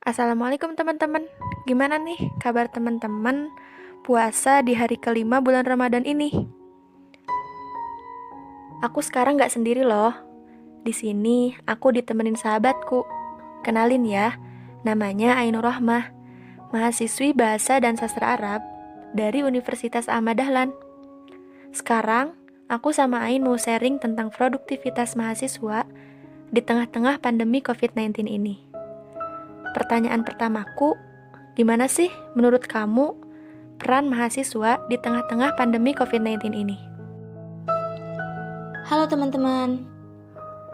Assalamualaikum teman-teman. Gimana nih kabar teman-teman puasa di hari kelima bulan Ramadan ini? Aku sekarang nggak sendiri loh. Di sini aku ditemenin sahabatku. Kenalin ya, namanya Ainur Rahmah, mahasiswi Bahasa dan Sastra Arab dari Universitas Ahmad Dahlan. Sekarang, aku sama Ain mau sharing tentang produktivitas mahasiswa di tengah-tengah pandemi COVID-19 ini. Pertanyaan pertamaku, gimana sih menurut kamu peran mahasiswa di tengah-tengah pandemi COVID-19 ini? Halo teman-teman.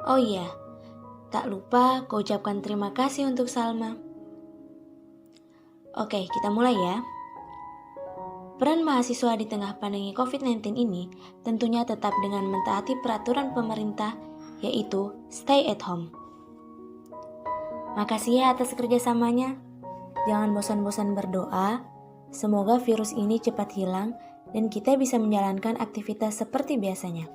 Oh iya, tak lupa aku ucapkan terima kasih untuk Salma. Oke, kita mulai ya. Peran mahasiswa di tengah pandemi COVID-19 ini tentunya tetap dengan mentaati peraturan pemerintah, yaitu stay at home. Makasih ya atas kerjasamanya. Jangan bosan-bosan berdoa, semoga virus ini cepat hilang dan kita bisa menjalankan aktivitas seperti biasanya.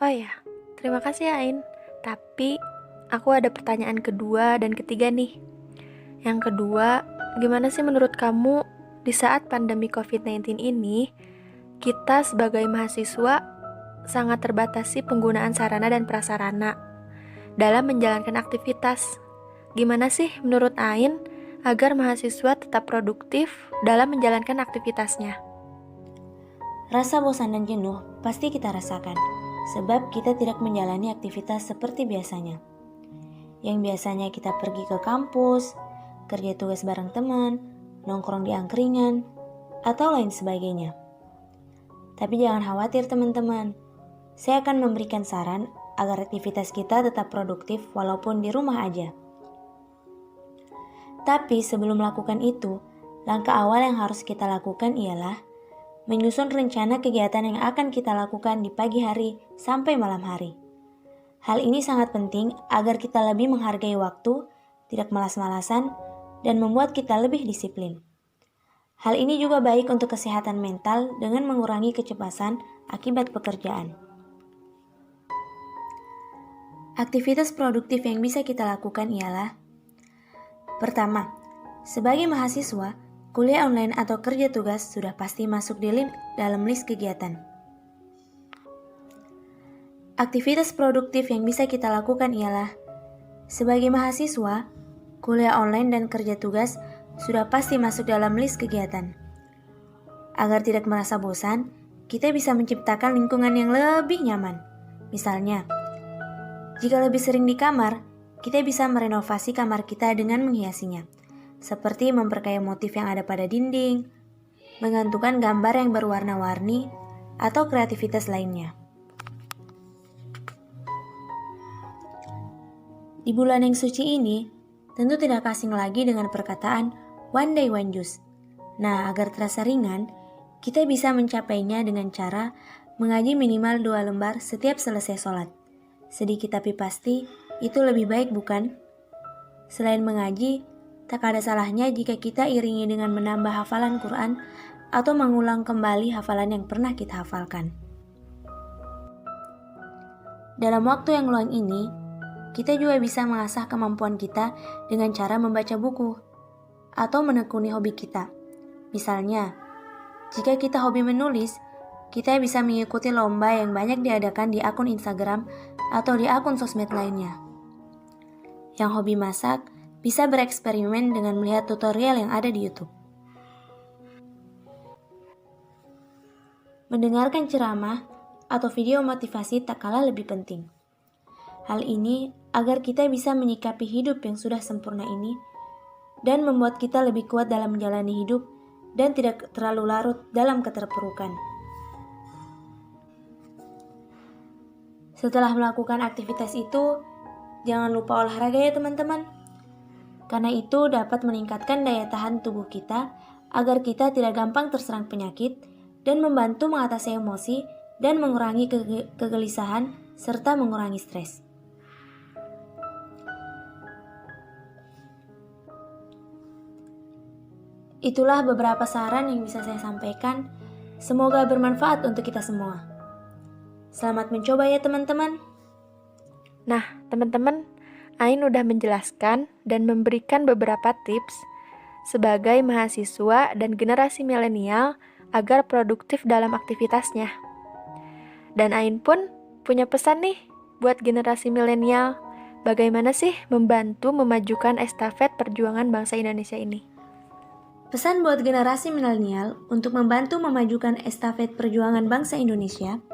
Oh ya, terima kasih ya Ain. Tapi aku ada pertanyaan kedua dan ketiga nih. Yang kedua, gimana sih menurut kamu di saat pandemi COVID-19 ini, kita sebagai mahasiswa sangat terbatasi penggunaan sarana dan prasarana dalam menjalankan aktivitas. Gimana sih menurut Ain agar mahasiswa tetap produktif dalam menjalankan aktivitasnya? Rasa bosan dan jenuh pasti kita rasakan, sebab kita tidak menjalani aktivitas seperti biasanya. Yang biasanya kita pergi ke kampus, kerja tugas bareng teman, nongkrong di angkringan, atau lain sebagainya. Tapi jangan khawatir teman-teman, saya akan memberikan saran agar aktivitas kita tetap produktif walaupun di rumah aja. Tapi sebelum melakukan itu, langkah awal yang harus kita lakukan ialah menyusun rencana kegiatan yang akan kita lakukan di pagi hari sampai malam hari. Hal ini sangat penting agar kita lebih menghargai waktu, tidak malas-malasan, dan membuat kita lebih disiplin. Hal ini juga baik untuk kesehatan mental dengan mengurangi kecemasan akibat pekerjaan. Aktivitas produktif yang bisa kita lakukan ialah: pertama, sebagai mahasiswa, kuliah online atau kerja tugas sudah pasti masuk dalam list kegiatan. Aktivitas produktif yang bisa kita lakukan ialah: sebagai mahasiswa, kuliah online dan kerja tugas sudah pasti masuk dalam list kegiatan. Agar tidak merasa bosan, kita bisa menciptakan lingkungan yang lebih nyaman. Misalnya, jika lebih sering di kamar, kita bisa merenovasi kamar kita dengan menghiasinya, seperti memperkaya motif yang ada pada dinding, menggantungkan gambar yang berwarna-warni, atau kreativitas lainnya. Di bulan yang suci ini, tentu tidak asing lagi dengan perkataan one day one juice. Nah, agar terasa ringan, kita bisa mencapainya dengan cara mengaji minimal 2 lembar setiap selesai sholat. Sedikit tapi pasti, itu lebih baik bukan? Selain mengaji, tak ada salahnya jika kita iringi dengan menambah hafalan Quran atau mengulang kembali hafalan yang pernah kita hafalkan. Dalam waktu yang luang ini, kita juga bisa mengasah kemampuan kita dengan cara membaca buku atau menekuni hobi kita. Misalnya, jika kita hobi menulis, kita bisa mengikuti lomba yang banyak diadakan di akun Instagram atau di akun sosmed lainnya. Yang hobi masak bisa bereksperimen dengan melihat tutorial yang ada di YouTube. Mendengarkan ceramah atau video motivasi tak kalah lebih penting. Hal ini agar kita bisa menyikapi hidup yang sudah sempurna ini dan membuat kita lebih kuat dalam menjalani hidup dan tidak terlalu larut dalam keterpurukan. Setelah melakukan aktivitas itu, jangan lupa olahraga ya teman-teman. Karena itu dapat meningkatkan daya tahan tubuh kita agar kita tidak gampang terserang penyakit dan membantu mengatasi emosi dan mengurangi kegelisahan serta mengurangi stres. Itulah beberapa saran yang bisa saya sampaikan. Semoga bermanfaat untuk kita semua. Selamat mencoba ya teman-teman. Nah, teman-teman, Ain udah menjelaskan dan memberikan beberapa tips sebagai mahasiswa dan generasi milenial agar produktif dalam aktivitasnya. Dan Ain pun punya pesan nih buat generasi milenial. Bagaimana sih membantu memajukan estafet perjuangan bangsa Indonesia ini? Pesan buat generasi milenial untuk membantu memajukan estafet perjuangan bangsa Indonesia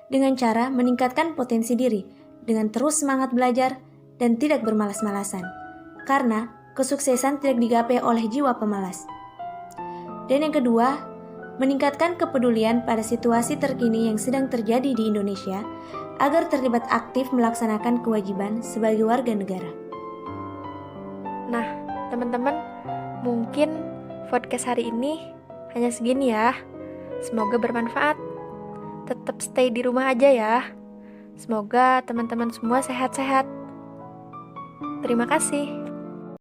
dengan cara meningkatkan potensi diri dengan terus semangat belajar dan tidak bermalas-malasan, karena kesuksesan tidak digapai oleh jiwa pemalas. Dan yang kedua, meningkatkan kepedulian pada situasi terkini yang sedang terjadi di Indonesia agar terlibat aktif melaksanakan kewajiban sebagai warga negara. Nah, teman-teman, mungkin podcast hari ini hanya segini ya. Semoga bermanfaat. Tetap stay di rumah aja ya. Semoga teman-teman semua sehat-sehat. Terima kasih.